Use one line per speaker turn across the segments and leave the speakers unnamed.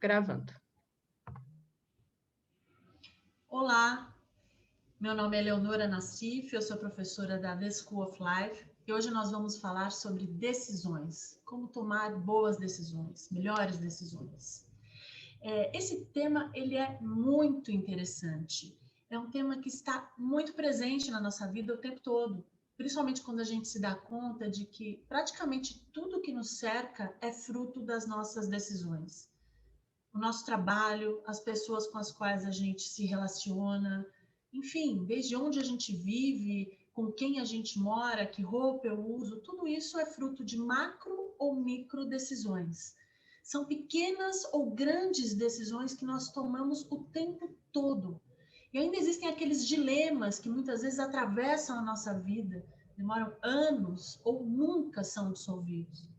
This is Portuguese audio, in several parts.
Gravando.
Olá, meu nome é Leonora Nassif, eu sou professora da The School of Life e hoje nós vamos falar sobre decisões, como tomar boas decisões, melhores decisões. Esse tema ele é muito interessante, é um tema que está muito presente na nossa vida o tempo todo, principalmente quando a gente se dá conta de que praticamente tudo que nos cerca é fruto das nossas decisões. O nosso trabalho, as pessoas com as quais a gente se relaciona, enfim, desde onde a gente vive, com quem a gente mora, que roupa eu uso, tudo isso é fruto de macro ou micro decisões. São pequenas ou grandes decisões que nós tomamos o tempo todo. E ainda existem aqueles dilemas que muitas vezes atravessam a nossa vida, demoram anos ou nunca são dissolvidos.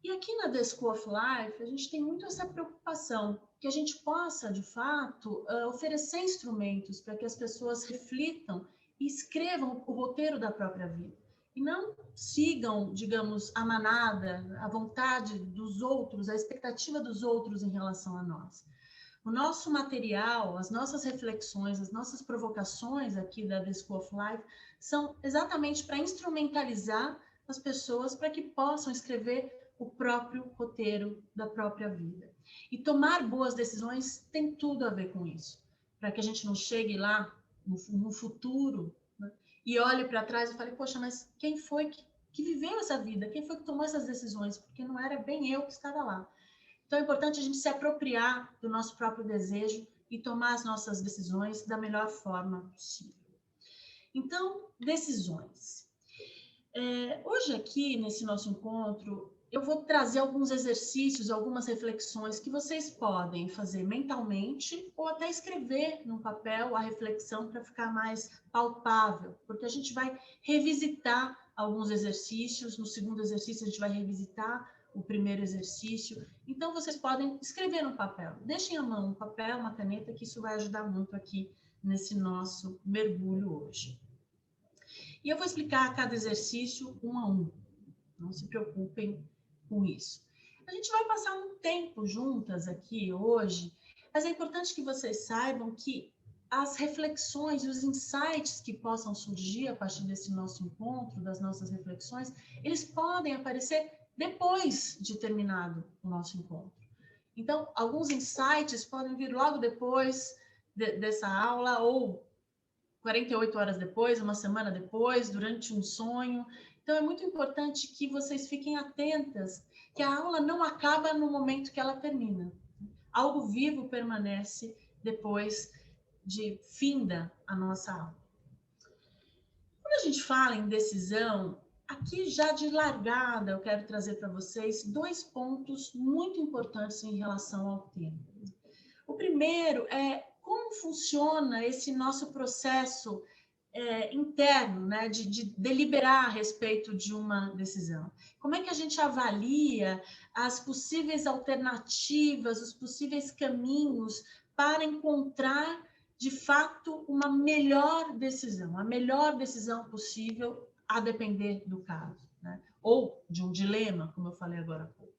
E aqui na The School of Life, a gente tem muito essa preocupação, que a gente possa, de fato, oferecer instrumentos para que as pessoas reflitam e escrevam o roteiro da própria vida. E não sigam, digamos, a manada, a vontade dos outros, a expectativa dos outros em relação a nós. O nosso material, as nossas reflexões, as nossas provocações aqui da The School of Life são exatamente para instrumentalizar as pessoas para que possam escrever o próprio roteiro da própria vida. E tomar boas decisões tem tudo a ver com isso, para que a gente não chegue lá no futuro, né, e olhe para trás e fale, poxa, mas quem foi que viveu essa vida? Quem foi que tomou essas decisões? Porque não era bem eu que estava lá. Então é importante a gente se apropriar do nosso próprio desejo e tomar as nossas decisões da melhor forma possível. Então, decisões. Hoje aqui, nesse nosso encontro, eu vou trazer alguns exercícios, algumas reflexões que vocês podem fazer mentalmente ou até escrever no papel a reflexão para ficar mais palpável, porque a gente vai revisitar alguns exercícios, no segundo exercício a gente vai revisitar o primeiro exercício, então vocês podem escrever no papel, deixem à mão um papel, uma caneta, que isso vai ajudar muito aqui nesse nosso mergulho hoje. E eu vou explicar cada exercício um a um, não se preocupem com isso. A gente vai passar um tempo juntas aqui hoje, mas é importante que vocês saibam que as reflexões e os insights que possam surgir a partir desse nosso encontro, das nossas reflexões, eles podem aparecer depois de terminado o nosso encontro. Então, alguns insights podem vir logo depois dessa aula ou 48 horas depois, uma semana depois, durante um sonho. Então, é muito importante que vocês fiquem atentas, que a aula não acaba no momento que ela termina. Algo vivo permanece depois de finda a nossa aula. Quando a gente fala em decisão, aqui já de largada eu quero trazer para vocês 2 pontos muito importantes em relação ao tema. O primeiro é como funciona esse nosso processo interno, né, de deliberar a respeito de uma decisão. Como é que a gente avalia as possíveis alternativas, os possíveis caminhos para encontrar, de fato, uma melhor decisão, a melhor decisão possível, a depender do caso, né? Ou de um dilema, como eu falei agora há pouco.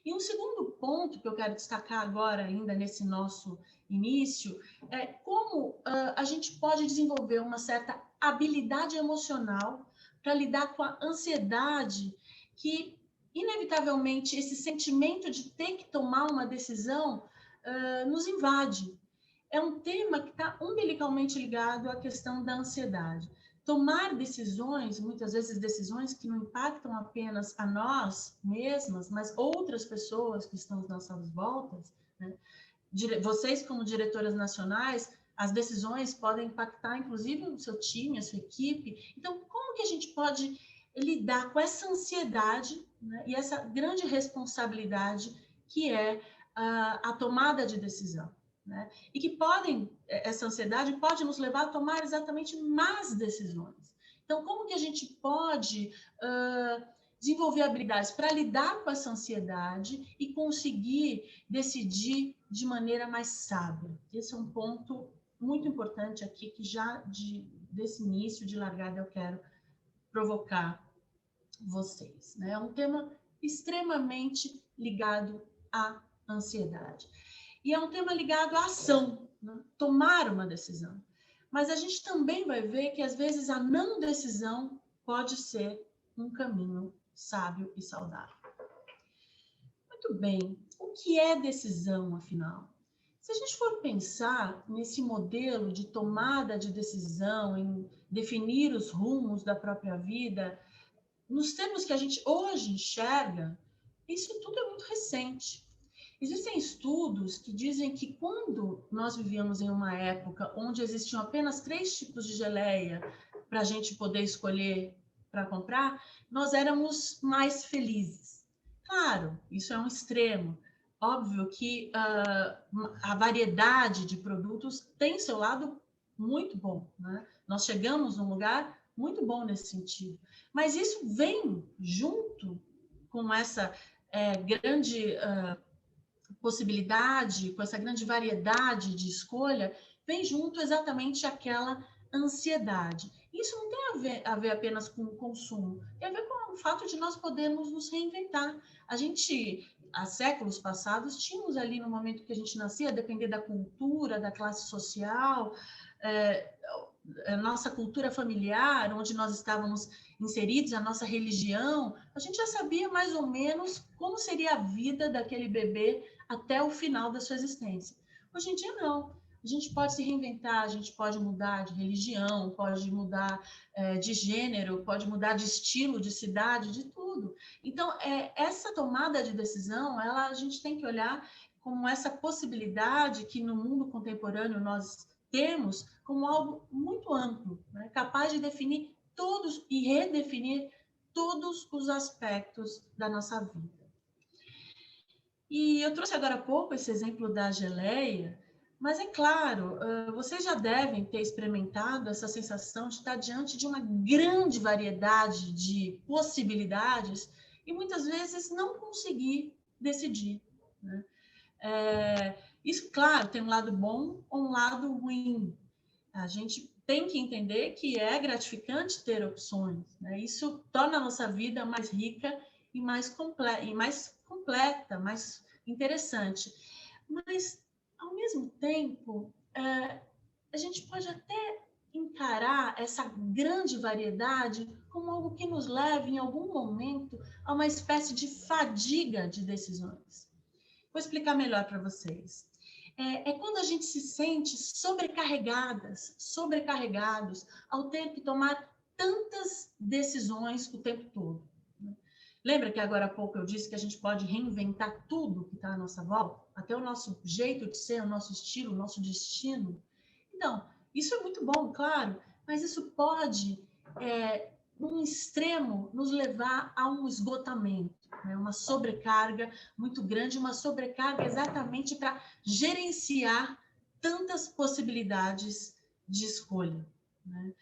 E um segundo ponto que eu quero destacar agora, ainda nesse nosso início, é como a gente pode desenvolver uma certa habilidade emocional para lidar com a ansiedade que, inevitavelmente, esse sentimento de ter que tomar uma decisão nos invade. É um tema que está umbilicalmente ligado à questão da ansiedade. Tomar decisões, muitas vezes decisões que não impactam apenas a nós mesmas, mas outras pessoas que estão às nossas voltas, né? Vocês como diretoras nacionais, as decisões podem impactar inclusive o seu time, a sua equipe. Então, como que a gente pode lidar com essa ansiedade, né? E essa grande responsabilidade que é a tomada de decisão? Né? E que essa ansiedade pode nos levar a tomar exatamente más decisões. Então, como que a gente pode desenvolver habilidades para lidar com essa ansiedade e conseguir decidir de maneira mais sábia? Esse é um ponto muito importante aqui, que já desse início de largada eu quero provocar vocês. Né? É um tema extremamente ligado à ansiedade. E é um tema ligado à ação, né? Tomar uma decisão. Mas a gente também vai ver que, às vezes, a não decisão pode ser um caminho sábio e saudável. Muito bem. O que é decisão, afinal? Se a gente for pensar nesse modelo de tomada de decisão, em definir os rumos da própria vida, nos termos que a gente hoje enxerga, isso tudo é muito recente. Existem estudos que dizem que quando nós vivíamos em uma época onde existiam apenas 3 tipos de geleia para a gente poder escolher para comprar, nós éramos mais felizes. Claro, isso é um extremo. Óbvio que a variedade de produtos tem seu lado muito bom, né? Nós chegamos num lugar muito bom nesse sentido. Mas isso vem junto com essa grande possibilidade, com essa grande variedade de escolha, vem junto exatamente aquela ansiedade. Isso não tem a ver apenas com o consumo, tem a ver com o fato de nós podermos nos reinventar. A gente, há séculos passados, tínhamos ali no momento que a gente nascia, a depender da cultura, da classe social, a nossa cultura familiar, onde nós estávamos inseridos, a nossa religião, a gente já sabia mais ou menos como seria a vida daquele bebê até o final da sua existência. Hoje em dia, não. A gente pode se reinventar, a gente pode mudar de religião, pode mudar de gênero, pode mudar de estilo, de cidade, de tudo. Então, essa tomada de decisão, a gente tem que olhar como essa possibilidade que no mundo contemporâneo nós temos como algo muito amplo, né? Capaz de definir todos e redefinir todos os aspectos da nossa vida. E eu trouxe agora há pouco esse exemplo da geleia, mas é claro, vocês já devem ter experimentado essa sensação de estar diante de uma grande variedade de possibilidades e muitas vezes não conseguir decidir, né? Isso, claro, tem um lado bom ou um lado ruim. A gente tem que entender que é gratificante ter opções, né? Isso torna a nossa vida mais rica e mais completa, mais interessante. Mas, ao mesmo tempo, a gente pode até encarar essa grande variedade como algo que nos leve, em algum momento, a uma espécie de fadiga de decisões. Vou explicar melhor para vocês. É quando a gente se sente sobrecarregados, ao ter que tomar tantas decisões o tempo todo. Lembra que agora há pouco eu disse que a gente pode reinventar tudo que está à nossa volta? Até o nosso jeito de ser, o nosso estilo, o nosso destino? Então, isso é muito bom, claro, mas isso pode, num extremo, nos levar a um esgotamento, né? Uma sobrecarga muito grande, uma sobrecarga exatamente para gerenciar tantas possibilidades de escolha, né?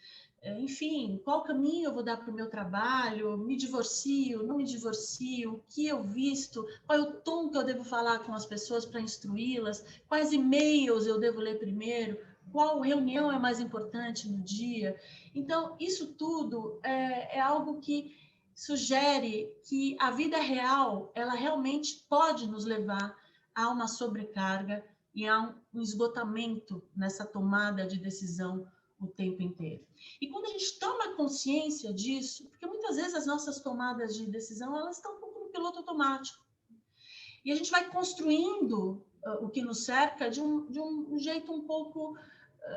Enfim, qual caminho eu vou dar para o meu trabalho? Me divorcio, não me divorcio? O que eu visto? Qual é o tom que eu devo falar com as pessoas para instruí-las? Quais e-mails eu devo ler primeiro? Qual reunião é mais importante no dia? Então, isso tudo é algo que sugere que a vida real, ela realmente pode nos levar a uma sobrecarga e a um esgotamento nessa tomada de decisão o tempo inteiro. E quando a gente toma consciência disso, porque muitas vezes as nossas tomadas de decisão, elas estão um pouco no piloto automático. E a gente vai construindo o que nos cerca de um jeito um pouco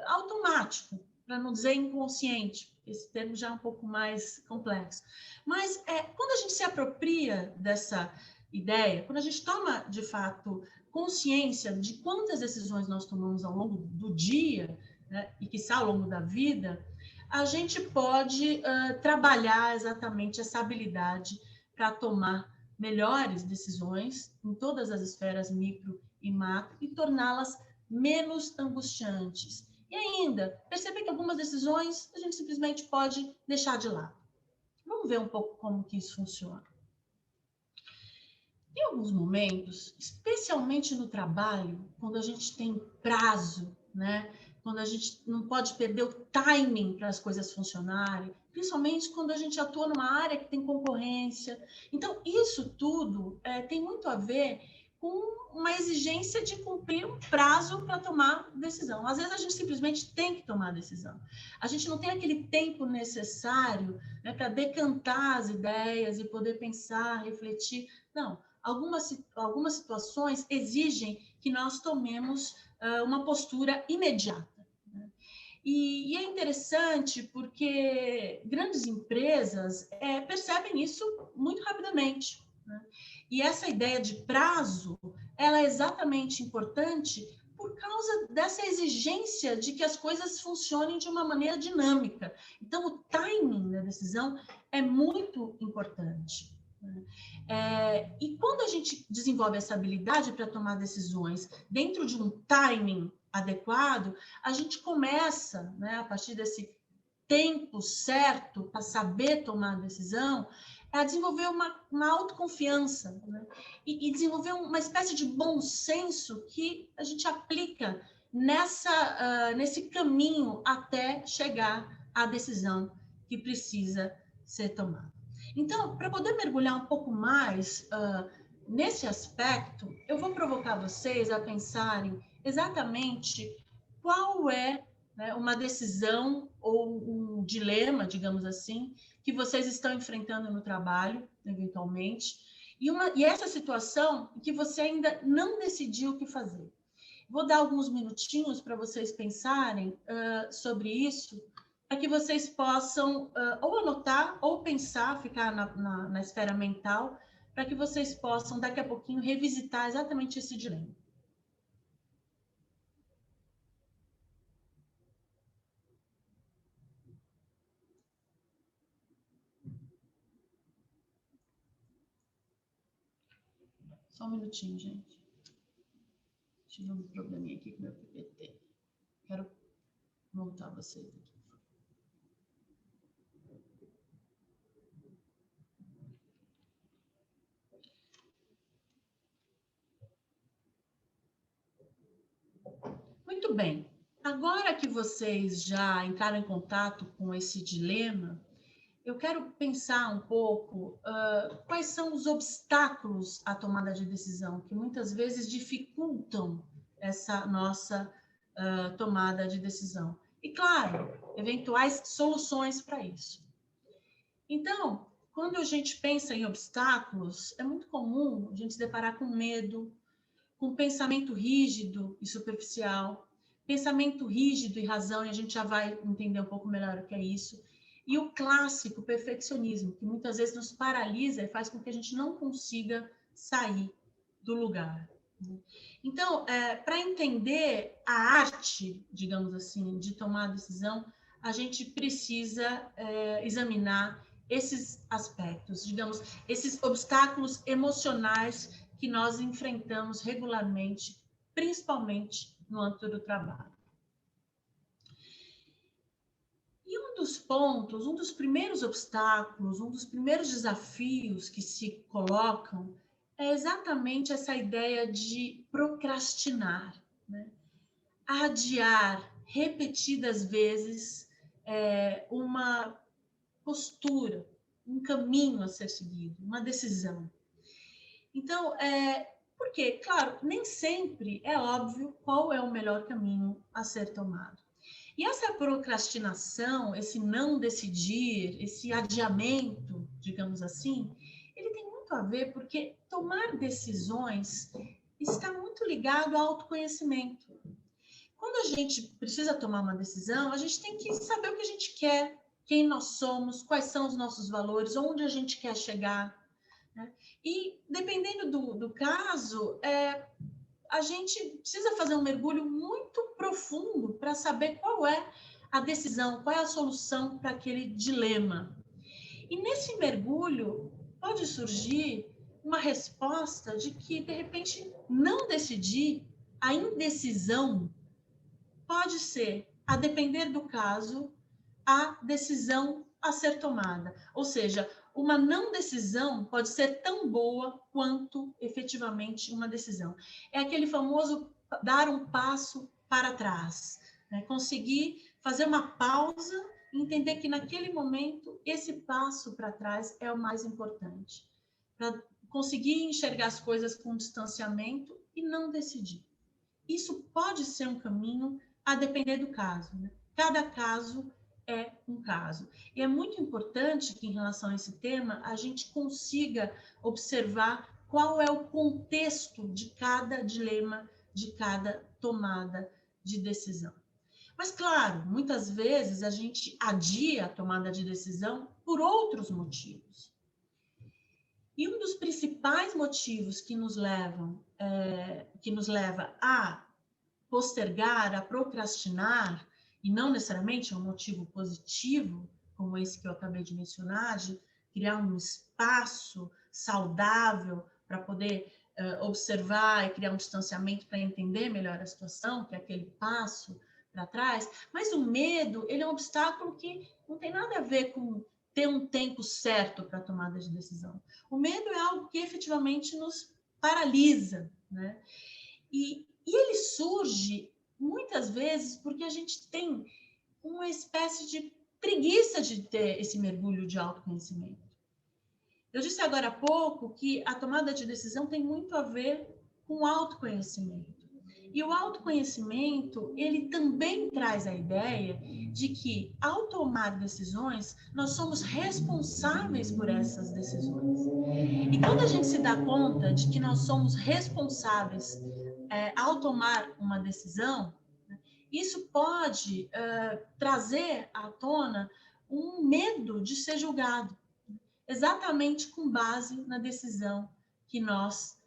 automático, para não dizer inconsciente. Esse termo já é um pouco mais complexo. Mas quando a gente se apropria dessa ideia, quando a gente toma, de fato, consciência de quantas decisões nós tomamos ao longo do dia, né, e quiçá ao longo da vida, a gente pode trabalhar exatamente essa habilidade para tomar melhores decisões em todas as esferas micro e macro e torná-las menos angustiantes. E ainda, perceber que algumas decisões a gente simplesmente pode deixar de lado. Vamos ver um pouco como que isso funciona. Em alguns momentos, especialmente no trabalho, quando a gente tem prazo, né? Quando a gente não pode perder o timing para as coisas funcionarem, principalmente quando a gente atua numa área que tem concorrência. Então, isso tudo tem muito a ver com uma exigência de cumprir um prazo para tomar decisão. Às vezes a gente simplesmente tem que tomar decisão. A gente não tem aquele tempo necessário, né, para decantar as ideias e poder pensar, refletir. Não, algumas situações exigem que nós tomemos uma postura imediata. Né? E é interessante porque grandes empresas percebem isso muito rapidamente. Né? E essa ideia de prazo, ela é exatamente importante por causa dessa exigência de que as coisas funcionem de uma maneira dinâmica. Então, o timing da decisão é muito importante. E quando a gente desenvolve essa habilidade para tomar decisões dentro de um timing adequado, a gente começa, né, a partir desse tempo certo para saber tomar a decisão, a desenvolver uma autoconfiança, né? E desenvolver uma espécie de bom senso que a gente aplica nesse caminho até chegar à decisão que precisa ser tomada. Então, para poder mergulhar um pouco mais nesse aspecto, eu vou provocar vocês a pensarem exatamente qual é, né, uma decisão ou um dilema, digamos assim, que vocês estão enfrentando no trabalho, eventualmente, e essa situação que você ainda não decidiu o que fazer. Vou dar alguns minutinhos para vocês pensarem sobre isso, para que vocês possam ou anotar ou pensar, ficar na esfera mental, para que vocês possam, daqui a pouquinho, revisitar exatamente esse dilema. Só um minutinho, gente. Tive um probleminha aqui com o meu PPT. Quero voltar vocês aqui. Muito bem. Agora que vocês já entraram em contato com esse dilema, eu quero pensar um pouco quais são os obstáculos à tomada de decisão, que muitas vezes dificultam essa nossa tomada de decisão. E, claro, eventuais soluções para isso. Então, quando a gente pensa em obstáculos, é muito comum a gente se deparar com medo, com pensamento rígido e superficial, pensamento rígido e razão, e a gente já vai entender um pouco melhor o que é isso, e o clássico perfeccionismo, que muitas vezes nos paralisa e faz com que a gente não consiga sair do lugar. Então, para entender a arte, digamos assim, de tomar a decisão, a gente precisa examinar esses aspectos, digamos, esses obstáculos emocionais que nós enfrentamos regularmente, principalmente no âmbito do trabalho. E um dos pontos, um dos primeiros obstáculos, um dos primeiros desafios que se colocam é exatamente essa ideia de procrastinar, né? Adiar repetidas vezes uma postura, um caminho a ser seguido, uma decisão. Então, porque, claro, nem sempre é óbvio qual é o melhor caminho a ser tomado. E essa procrastinação, esse não decidir, esse adiamento, digamos assim, ele tem muito a ver porque tomar decisões está muito ligado ao autoconhecimento. Quando a gente precisa tomar uma decisão, a gente tem que saber o que a gente quer, quem nós somos, quais são os nossos valores, onde a gente quer chegar. Né? E, dependendo do caso, a gente precisa fazer um mergulho muito profundo para saber qual é a decisão, qual é a solução para aquele dilema. E nesse mergulho pode surgir uma resposta de que, de repente, não decidir, a indecisão pode ser, a depender do caso, a decisão a ser tomada. Ou seja, uma não decisão pode ser tão boa quanto efetivamente uma decisão. É aquele famoso dar um passo para trás, né? Conseguir fazer uma pausa e entender que naquele momento esse passo para trás é o mais importante. Para conseguir enxergar as coisas com distanciamento e não decidir. Isso pode ser um caminho a depender do caso, né? Cada caso é um caso. E é muito importante que, em relação a esse tema, a gente consiga observar qual é o contexto de cada dilema, de cada tomada de decisão. Mas, claro, muitas vezes a gente adia a tomada de decisão por outros motivos. E um dos principais motivos que nos leva a postergar, a procrastinar, e não necessariamente é um motivo positivo, como esse que eu acabei de mencionar, de criar um espaço saudável para poder observar e criar um distanciamento para entender melhor a situação, que é aquele passo para trás. Mas o medo, ele é um obstáculo que não tem nada a ver com ter um tempo certo para a tomada de decisão. O medo é algo que efetivamente nos paralisa, né? E ele surge muitas vezes porque a gente tem uma espécie de preguiça de ter esse mergulho de autoconhecimento. Eu disse agora há pouco que a tomada de decisão tem muito a ver com autoconhecimento. E o autoconhecimento, ele também traz a ideia de que, ao tomar decisões, nós somos responsáveis por essas decisões. E quando a gente se dá conta de que nós somos responsáveis ao tomar uma decisão, isso pode trazer à tona um medo de ser julgado, exatamente com base na decisão que nós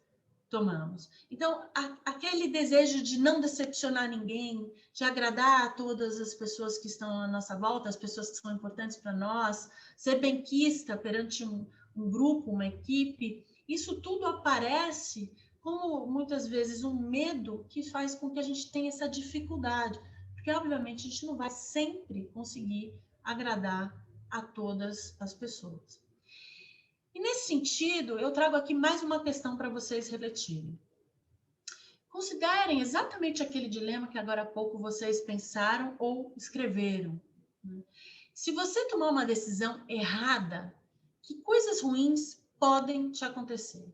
tomamos. Então, aquele desejo de não decepcionar ninguém, de agradar a todas as pessoas que estão à nossa volta, as pessoas que são importantes para nós, ser benquista perante um grupo, uma equipe, isso tudo aparece como, muitas vezes, um medo que faz com que a gente tenha essa dificuldade, porque, obviamente, a gente não vai sempre conseguir agradar a todas as pessoas. E, nesse sentido, eu trago aqui mais uma questão para vocês refletirem. Considerem exatamente aquele dilema que agora há pouco vocês pensaram ou escreveram. Se você tomar uma decisão errada, que coisas ruins podem te acontecer?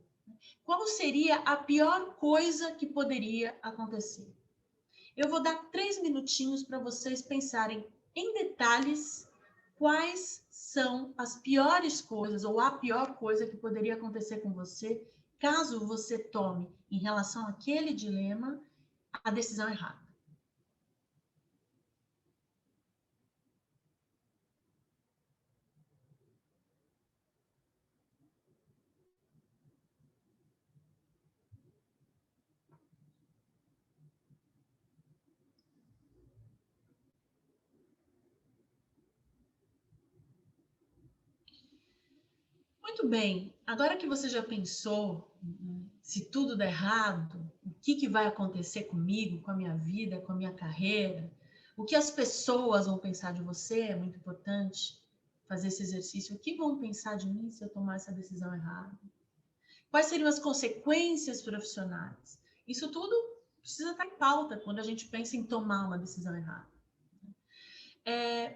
Qual seria a pior coisa que poderia acontecer? Eu vou dar 3 minutinhos para vocês pensarem em detalhes quais são as piores coisas ou a pior coisa que poderia acontecer com você caso você tome, em relação àquele dilema, a decisão errada. Muito bem, agora que você já pensou se tudo der errado, o que vai acontecer comigo, com a minha vida, com a minha carreira, o que as pessoas vão pensar de você, é muito importante fazer esse exercício. O que vão pensar de mim se eu tomar essa decisão errada? Quais seriam as consequências profissionais? Isso tudo precisa estar em pauta quando a gente pensa em tomar uma decisão errada.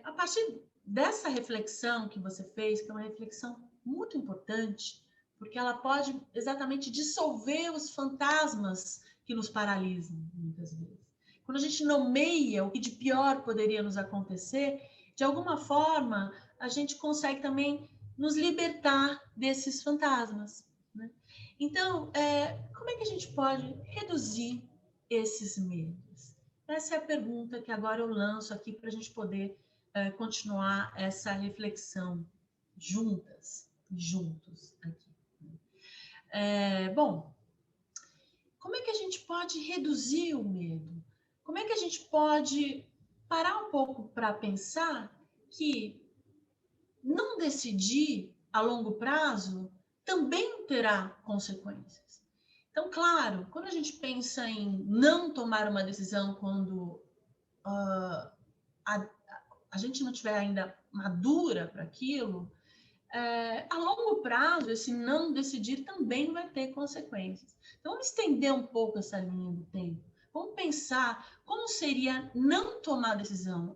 A partir dessa reflexão que você fez, que é uma reflexão muito importante, porque ela pode exatamente dissolver os fantasmas que nos paralisam, muitas vezes. Quando a gente nomeia o que de pior poderia nos acontecer, de alguma forma, a gente consegue também nos libertar desses fantasmas, né? Então, como é que a gente pode reduzir esses medos? Essa é a pergunta que agora eu lanço aqui para a gente poder continuar essa reflexão juntos aqui. Bom, como é que a gente pode reduzir o medo? Como é que a gente pode parar um pouco para pensar que não decidir a longo prazo também terá consequências? Então, claro, quando a gente pensa em não tomar uma decisão quando a gente não estiver ainda madura para aquilo, a longo prazo, esse não decidir também vai ter consequências. Então, vamos estender um pouco essa linha do tempo. Vamos pensar como seria não tomar decisão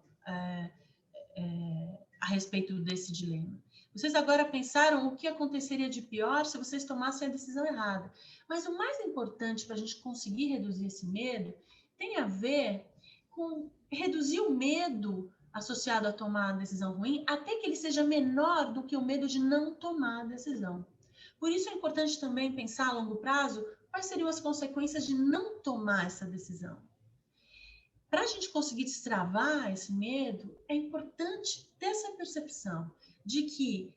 a respeito desse dilema. Vocês agora pensaram o que aconteceria de pior se vocês tomassem a decisão errada. Mas o mais importante para a gente conseguir reduzir esse medo tem a ver com reduzir o medo associado a tomar a decisão ruim, até que ele seja menor do que o medo de não tomar a decisão. Por isso é importante também pensar a longo prazo quais seriam as consequências de não tomar essa decisão. Para a gente conseguir destravar esse medo, é importante ter essa percepção de que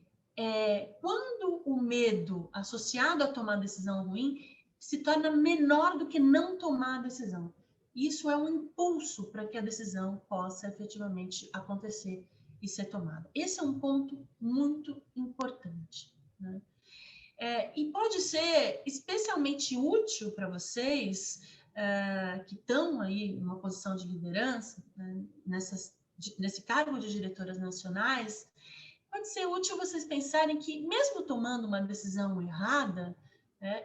quando o medo associado a tomar a decisão ruim se torna menor do que não tomar a decisão. Isso é um impulso para que a decisão possa efetivamente acontecer e ser tomada. Esse é um ponto muito importante, né? E pode ser especialmente útil para vocês que estão aí numa posição de liderança, né, nesse cargo de diretoras nacionais, pode ser útil vocês pensarem que, mesmo tomando uma decisão errada,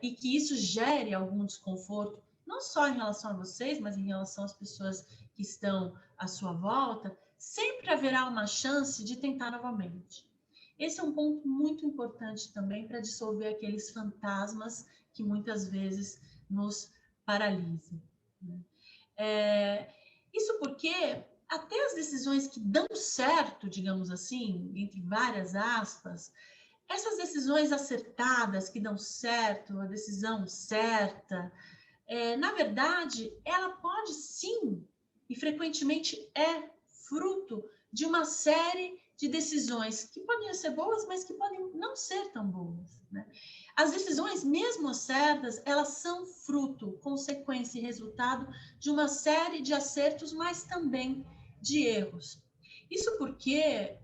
e que isso gere algum desconforto, não só em relação a vocês, mas em relação às pessoas que estão à sua volta, sempre haverá uma chance de tentar novamente. Esse é um ponto muito importante também para dissolver aqueles fantasmas que muitas vezes nos paralisam, né? Isso porque até as decisões que dão certo, digamos assim, entre várias aspas, essas decisões acertadas que dão certo, a decisão certa, na verdade, ela pode sim, e frequentemente é fruto de uma série de decisões que podem ser boas, mas que podem não ser tão boas, né? As decisões, mesmo certas, elas são fruto, consequência e resultado de uma série de acertos, mas também de erros. Isso porque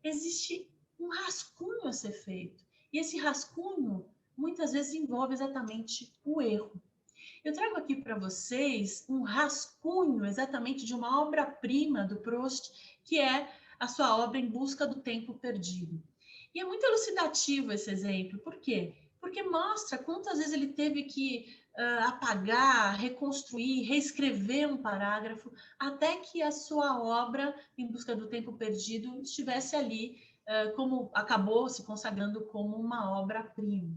existe um rascunho a ser feito, e esse rascunho muitas vezes envolve exatamente o erro. Eu trago aqui para vocês um rascunho exatamente de uma obra-prima do Proust, que é a sua obra Em Busca do Tempo Perdido. E é muito elucidativo esse exemplo. Por quê? Porque mostra quantas vezes ele teve que apagar, reconstruir, reescrever um parágrafo, até que a sua obra Em Busca do Tempo Perdido estivesse ali, como acabou se consagrando como uma obra-prima.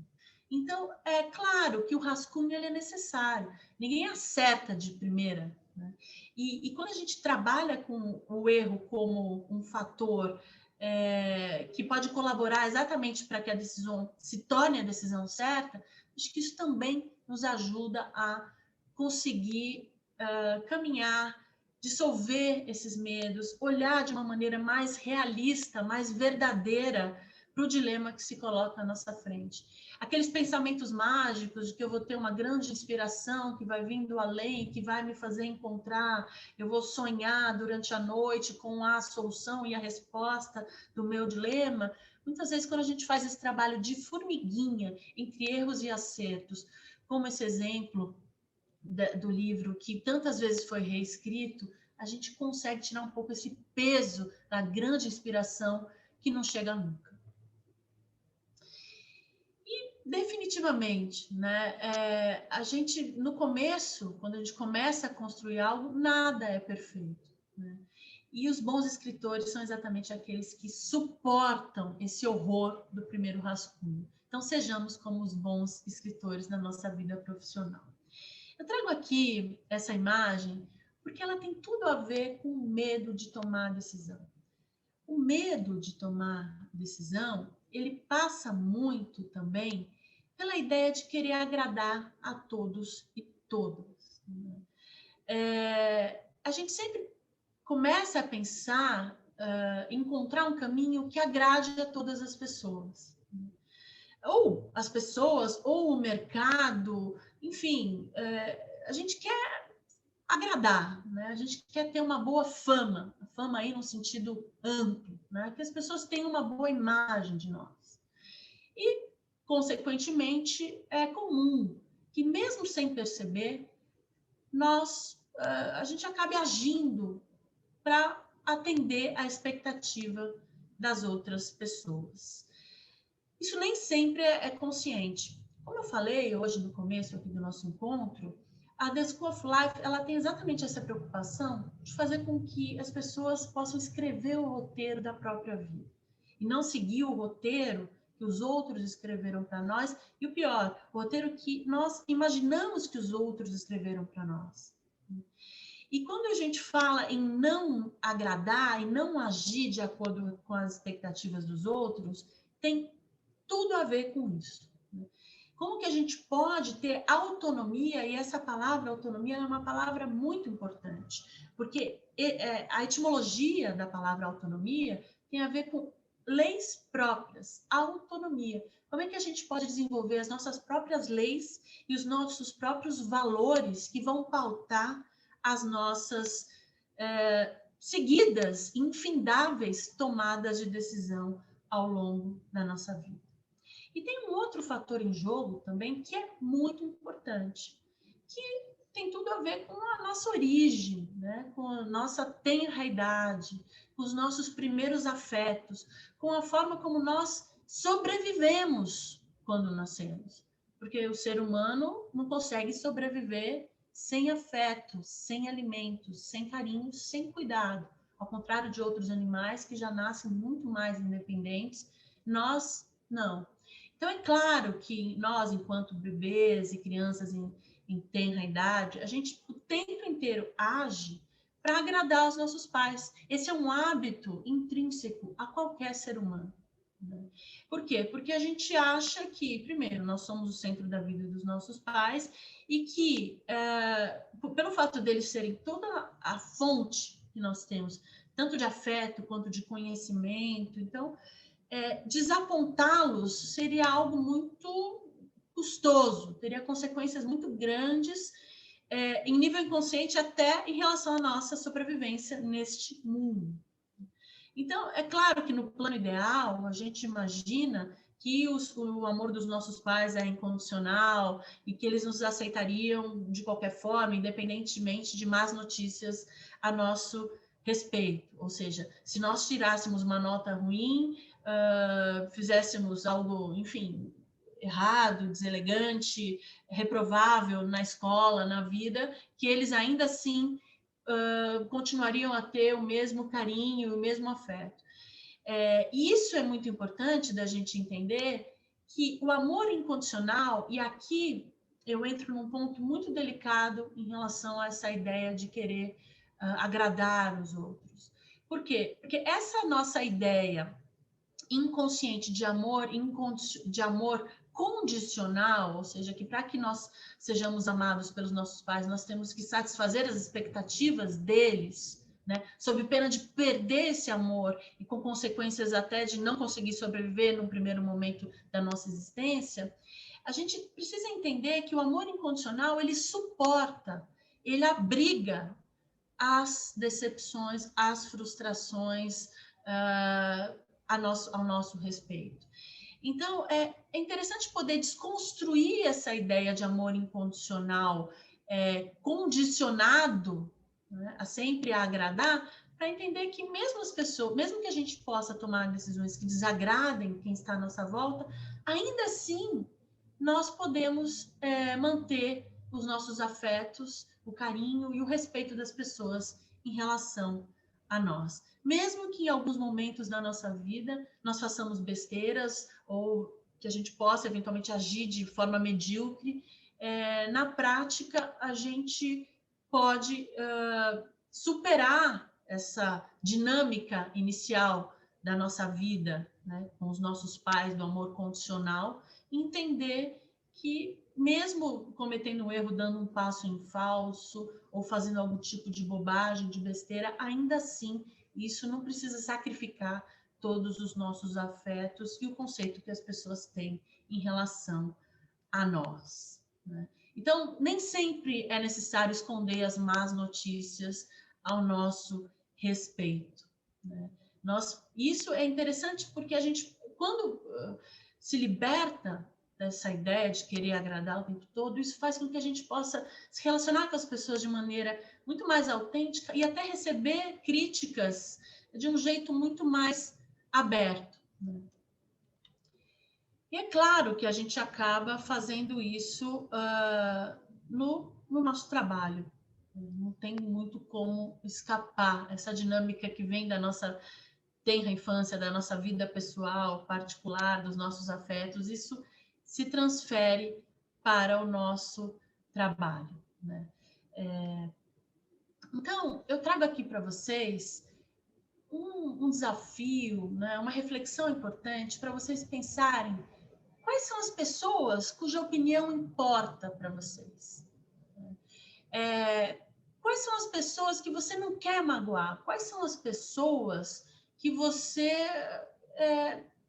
Então, é claro que o rascunho ele é necessário. Ninguém acerta de primeira, né? E quando a gente trabalha com o erro como um fator que pode colaborar exatamente para que a decisão se torne a decisão certa, acho que isso também nos ajuda a conseguir caminhar, dissolver esses medos, olhar de uma maneira mais realista, mais verdadeira para o dilema que se coloca à nossa frente. Aqueles pensamentos mágicos de que eu vou ter uma grande inspiração que vai vir do além, que vai me fazer encontrar, eu vou sonhar durante a noite com a solução e a resposta do meu dilema. Muitas vezes, quando a gente faz esse trabalho de formiguinha entre erros e acertos, como esse exemplo do livro que tantas vezes foi reescrito, a gente consegue tirar um pouco esse peso da grande inspiração que não chega nunca. Definitivamente, né? A gente, no começo, quando a gente começa a construir algo, nada é perfeito, né? E os bons escritores são exatamente aqueles que suportam esse horror do primeiro rascunho. Então, sejamos como os bons escritores na nossa vida profissional. Eu trago aqui essa imagem porque ela tem tudo a ver com o medo de tomar decisão. O medo de tomar decisão, ele passa muito também pela ideia de querer agradar a todos e todas. A gente sempre começa a pensar, encontrar um caminho que agrade a todas as pessoas. Ou as pessoas, ou o mercado, enfim, a gente quer agradar, né? A gente quer ter uma boa fama, a fama aí no sentido amplo, né? Que as pessoas tenham uma boa imagem de nós. E, consequentemente, é comum que, mesmo sem perceber, a gente acabe agindo para atender à expectativa das outras pessoas. Isso nem sempre é consciente. Como eu falei hoje no começo aqui do nosso encontro, a The School of Life, ela tem exatamente essa preocupação de fazer com que as pessoas possam escrever o roteiro da própria vida. e não seguir o roteiro que os outros escreveram para nós, e o pior, o roteiro que nós imaginamos que os outros escreveram para nós. E quando a gente fala em não agradar e não agir de acordo com as expectativas dos outros, tem tudo a ver com isso. Como que a gente pode ter autonomia? E essa palavra autonomia é uma palavra muito importante, porque a etimologia da palavra autonomia tem a ver com leis próprias, autonomia. Como é que a gente pode desenvolver as nossas próprias leis e os nossos próprios valores que vão pautar as nossas seguidas, infindáveis tomadas de decisão ao longo da nossa vida? E tem um outro fator em jogo também que é muito importante, que tem tudo a ver com a nossa origem, né? Com a nossa tenra idade, com os nossos primeiros afetos, com a forma como nós sobrevivemos quando nascemos. Porque o ser humano não consegue sobreviver sem afetos, sem alimentos, sem carinho, sem cuidado. Ao contrário de outros animais que já nascem muito mais independentes, nós não. Então, é claro que nós, enquanto bebês e crianças em tenra idade, a gente o tempo inteiro age para agradar os nossos pais. Esse é um hábito intrínseco a qualquer ser humano. Né? Por quê? Porque a gente acha que, primeiro, nós somos o centro da vida dos nossos pais e que, pelo fato deles serem toda a fonte que nós temos, tanto de afeto quanto de conhecimento, então, desapontá-los seria algo muito custoso, teria consequências muito grandes em nível inconsciente, até em relação à nossa sobrevivência neste mundo. Então, é claro que no plano ideal, a gente imagina que o amor dos nossos pais é incondicional e que eles nos aceitariam de qualquer forma, independentemente de más notícias a nosso respeito. Ou seja, se nós tirássemos uma nota ruim, fizéssemos algo, enfim, errado, deselegante, reprovável na escola, na vida, que eles ainda assim continuariam a ter o mesmo carinho, o mesmo afeto. E isso é muito importante da gente entender, que o amor incondicional, e aqui eu entro num ponto muito delicado em relação a essa ideia de querer agradar os outros. Por quê? Porque essa nossa ideia inconsciente de amor condicional, ou seja, que para que nós sejamos amados pelos nossos pais, nós temos que satisfazer as expectativas deles, né? Sob pena de perder esse amor e com consequências até de não conseguir sobreviver no primeiro momento da nossa existência. A gente precisa entender que o amor incondicional, ele suporta, ele abriga as decepções, as frustrações ao nosso respeito. Então, é interessante poder desconstruir essa ideia de amor incondicional, condicionado, né, a sempre agradar, para entender que mesmo as pessoas, mesmo que a gente possa tomar decisões que desagradem quem está à nossa volta, ainda assim nós podemos manter os nossos afetos, o carinho e o respeito das pessoas em relação a nós. Mesmo que em alguns momentos da nossa vida nós façamos besteiras ou que a gente possa eventualmente agir de forma medíocre, na prática a gente pode superar essa dinâmica inicial da nossa vida, né, com os nossos pais, do amor condicional, entender que mesmo cometendo um erro, dando um passo em falso ou fazendo algum tipo de bobagem, de besteira, ainda assim isso não precisa sacrificar todos os nossos afetos e o conceito que as pessoas têm em relação a nós, né? Então, nem sempre é necessário esconder as más notícias ao nosso respeito, né? Isso é interessante porque a gente, quando se liberta dessa ideia de querer agradar o tempo todo, isso faz com que a gente possa se relacionar com as pessoas de maneira muito mais autêntica e até receber críticas de um jeito muito mais aberto, né? E é claro que a gente acaba fazendo isso no nosso trabalho. Não tem muito como escapar. Essa dinâmica que vem da nossa tenra infância, da nossa vida pessoal, particular, dos nossos afetos, isso se transfere para o nosso trabalho, né? Então, eu trago aqui para vocês um desafio, né? Uma reflexão importante para vocês pensarem quais são as pessoas cuja opinião importa para vocês. Quais são as pessoas que você não quer magoar? Quais são as pessoas que você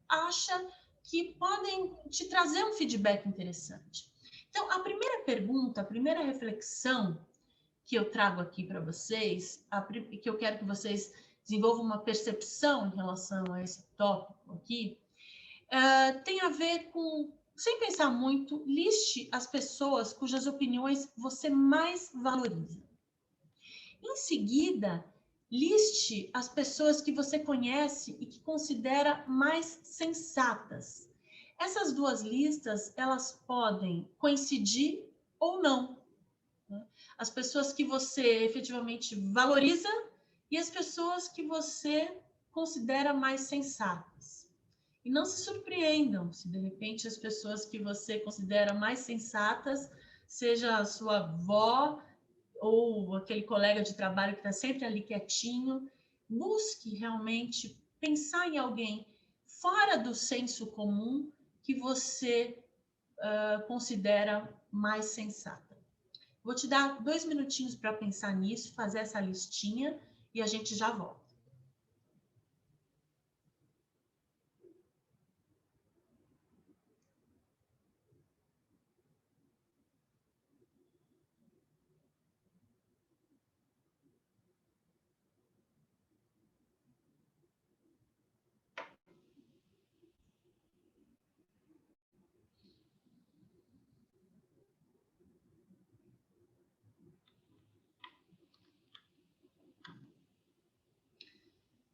acha que podem te trazer um feedback interessante? Então, a primeira pergunta, a primeira reflexão que eu trago aqui para vocês, que eu quero que vocês desenvolvam uma percepção em relação a esse tópico aqui, tem a ver com, sem pensar muito, liste as pessoas cujas opiniões você mais valoriza. Em seguida, liste as pessoas que você conhece e que considera mais sensatas. Essas duas listas, elas podem coincidir ou não. As pessoas que você efetivamente valoriza e as pessoas que você considera mais sensatas. E não se surpreendam se, de repente, as pessoas que você considera mais sensatas, seja a sua avó ou aquele colega de trabalho que está sempre ali quietinho. Busque realmente pensar em alguém fora do senso comum que você considera mais sensata. Vou te dar 2 minutinhos para pensar nisso, fazer essa listinha e a gente já volta.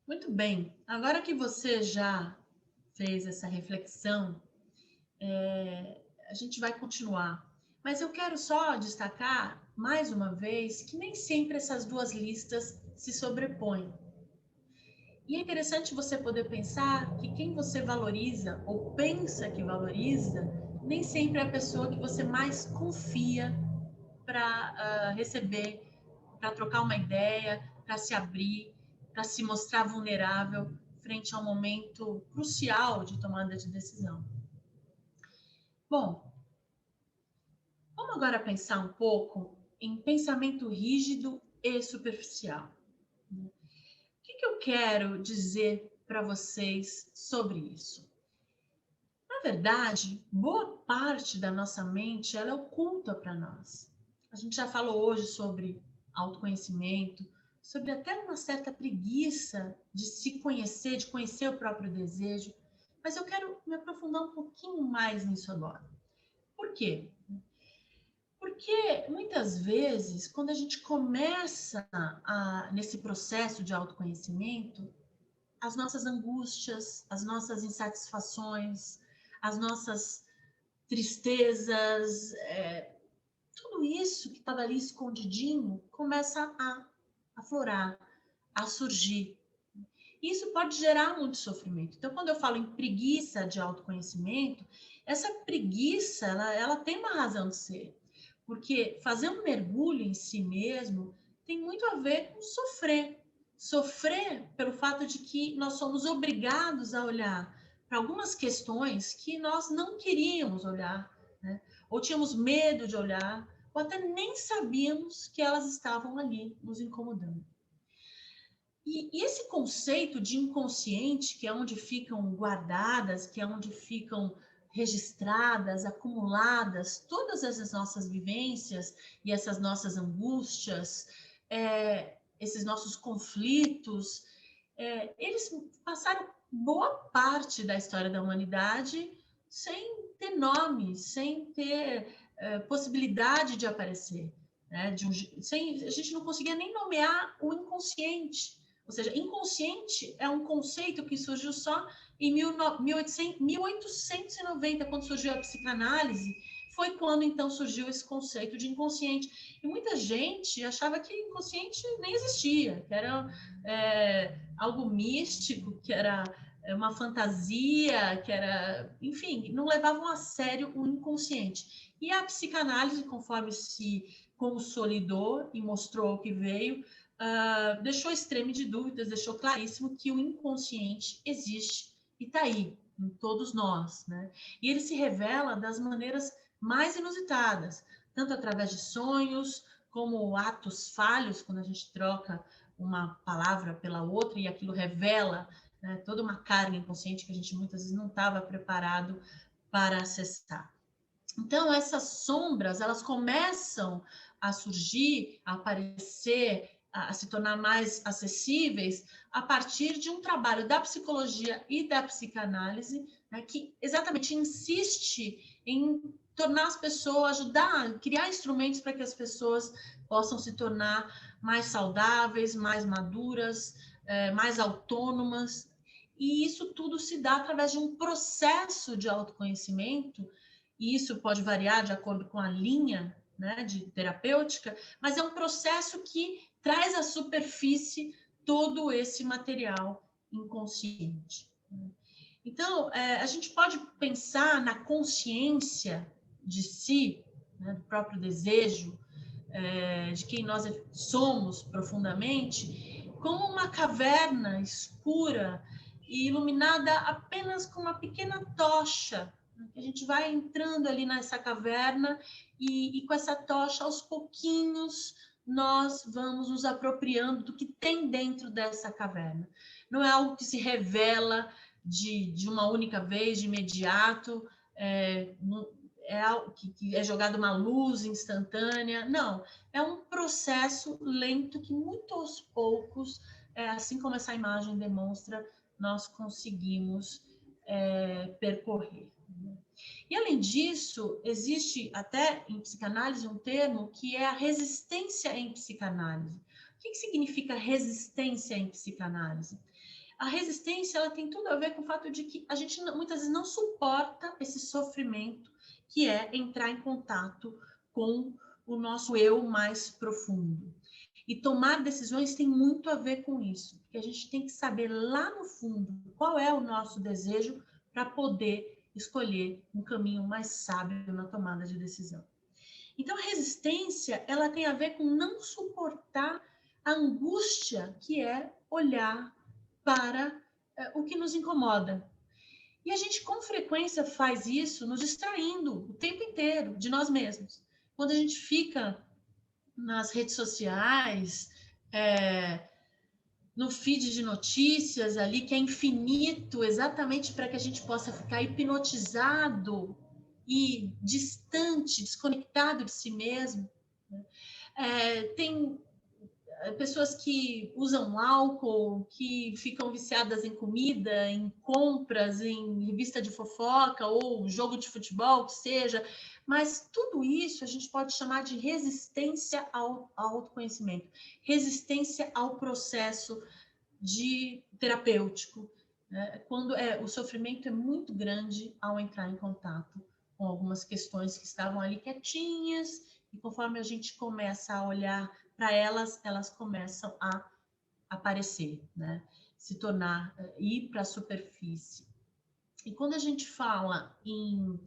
Muito bem, agora que você já fez essa reflexão, a gente vai continuar. Mas eu quero só destacar, mais uma vez, que nem sempre essas duas listas se sobrepõem. E é interessante você poder pensar que quem você valoriza ou pensa que valoriza, nem sempre é a pessoa que você mais confia para receber, para trocar uma ideia, para se abrir, para se mostrar vulnerável frente a um momento crucial de tomada de decisão. Bom, vamos agora pensar um pouco em pensamento rígido e superficial. O que eu quero dizer para vocês sobre isso? Na verdade, boa parte da nossa mente ela é oculta para nós. A gente já falou hoje sobre autoconhecimento, sobre até uma certa preguiça de se conhecer, de conhecer o próprio desejo, mas eu quero me aprofundar um pouquinho mais nisso agora. Por quê? Porque muitas vezes, quando a gente começa nesse processo de autoconhecimento, as nossas angústias, as nossas insatisfações, as nossas tristezas, tudo isso que estava ali escondidinho começa a aflorar, a surgir. Isso pode gerar muito sofrimento. Então, quando eu falo em preguiça de autoconhecimento, essa preguiça, ela tem uma razão de ser. Porque fazer um mergulho em si mesmo tem muito a ver com sofrer. Sofrer pelo fato de que nós somos obrigados a olhar para algumas questões que nós não queríamos olhar, né? Ou tínhamos medo de olhar, ou até nem sabíamos que elas estavam ali nos incomodando. E esse conceito de inconsciente, que é onde ficam guardadas, que é onde ficam registradas, acumuladas, todas essas nossas vivências e essas nossas angústias, esses nossos conflitos, eles passaram boa parte da história da humanidade sem ter nome, sem ter possibilidade de aparecer. Né? A gente não conseguia nem nomear o inconsciente. Ou seja, inconsciente é um conceito que surgiu só em 1890, quando surgiu a psicanálise. foi quando então surgiu esse conceito de inconsciente. E muita gente achava que inconsciente nem existia, que era algo místico, que era uma fantasia, que era, enfim, não levavam a sério o inconsciente. E a psicanálise, conforme se consolidou e mostrou o que veio, deixou extremo de dúvidas, deixou claríssimo que o inconsciente existe e está aí, em todos nós, né? E ele se revela das maneiras mais inusitadas, tanto através de sonhos, como atos falhos, quando a gente troca uma palavra pela outra e aquilo revela, né, toda uma carga inconsciente que a gente muitas vezes não estava preparado para acessar. Então, essas sombras, elas começam a surgir, a aparecer, a se tornar mais acessíveis a partir de um trabalho da psicologia e da psicanálise, né, que exatamente insiste em tornar as pessoas, ajudar, criar instrumentos para que as pessoas possam se tornar mais saudáveis, mais maduras, mais autônomas. E isso tudo se dá através de um processo de autoconhecimento, e isso pode variar de acordo com a linha, né, de terapêutica, mas é um processo que traz à superfície todo esse material inconsciente. Então, a gente pode pensar na consciência de si, né, do próprio desejo, de quem nós somos profundamente, como uma caverna escura e iluminada apenas com uma pequena tocha. A gente vai entrando ali nessa caverna e com essa tocha, aos pouquinhos, nós vamos nos apropriando do que tem dentro dessa caverna. Não é algo que se revela de uma única vez, de imediato, é algo que é jogado uma luz instantânea. Não, é um processo lento que, muito aos poucos, assim como essa imagem demonstra, nós conseguimos percorrer. E, além disso, existe até em psicanálise um termo que é a resistência em psicanálise. O que significa resistência em psicanálise? A resistência, ela tem tudo a ver com o fato de que a gente muitas vezes não suporta esse sofrimento que é entrar em contato com o nosso eu mais profundo. E tomar decisões tem muito a ver com isso, porque a gente tem que saber lá no fundo qual é o nosso desejo para poder escolher um caminho mais sábio na tomada de decisão. Então, a resistência, ela tem a ver com não suportar a angústia que é olhar para o que nos incomoda. E a gente, com frequência, faz isso nos distraindo o tempo inteiro de nós mesmos. Quando a gente fica nas redes sociais, no feed de notícias ali, que é infinito, exatamente para que a gente possa ficar hipnotizado e distante, desconectado de si mesmo. Tem pessoas que usam álcool, que ficam viciadas em comida, em compras, em revista de fofoca ou jogo de futebol, que seja. Mas tudo isso a gente pode chamar de resistência ao autoconhecimento, resistência ao processo terapêutico, né? Quando o sofrimento é muito grande ao entrar em contato com algumas questões que estavam ali quietinhas, e conforme a gente começa a olhar para elas, elas começam a aparecer, né? Se tornar, ir para a superfície. E quando a gente fala em